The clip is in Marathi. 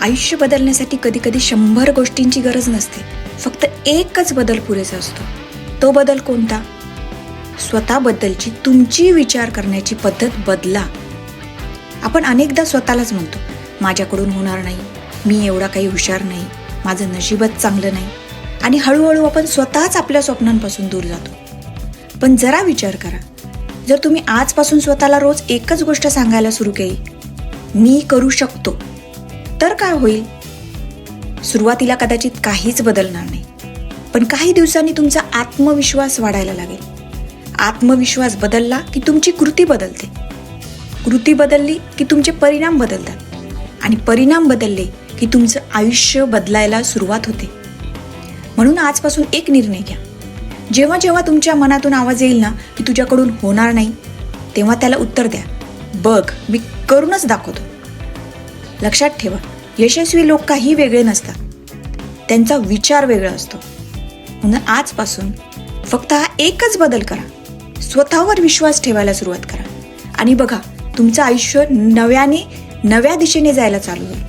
आयुष्य बदलण्यासाठी कधी कधी 100 गोष्टींची गरज नसते. फक्त एकच बदल पुरेसा असतो. तो बदल कोणता? स्वतःबद्दलची तुमची विचार करण्याची पद्धत बदला. आपण अनेकदा स्वतःलाच म्हणतो, माझ्याकडून होणार नाही, मी एवढा काही हुशार नाही, माझं नशीबच चांगलं नाही. आणि हळूहळू आपण स्वतःच आपल्या स्वप्नांपासून दूर जातो. पण जरा विचार करा, जर तुम्ही आजपासून स्वतःला रोज एकच गोष्ट सांगायला सुरू केली, मी करू शकतो, तर काय होईल? सुरुवातीला कदाचित काहीच बदलणार नाही, पण काही दिवसांनी तुमचा आत्मविश्वास वाढायला लागेल. आत्मविश्वास बदलला की तुमची कृती बदलते. कृती बदलली की तुमचे परिणाम बदलतात. आणि परिणाम बदलले की तुमचं आयुष्य बदलायला सुरुवात होते. म्हणून आजपासून एक निर्णय घ्या. जेव्हा जेव्हा तुमच्या मनातून आवाज येईल ना की तुझ्याकडून होणार नाही, तेव्हा त्याला उत्तर द्या, बघ मी करूनच दाखवतो. लक्षात ठेवा, यशस्वी लोक काही वेगळे नसतात, त्यांचा विचार वेगळा असतो. म्हणून आजपासून फक्त हा एकच बदल करा. स्वतःवर विश्वास ठेवायला सुरुवात करा आणि बघा, तुमचं आयुष्य नव्या दिशेने जायला चालू होईल.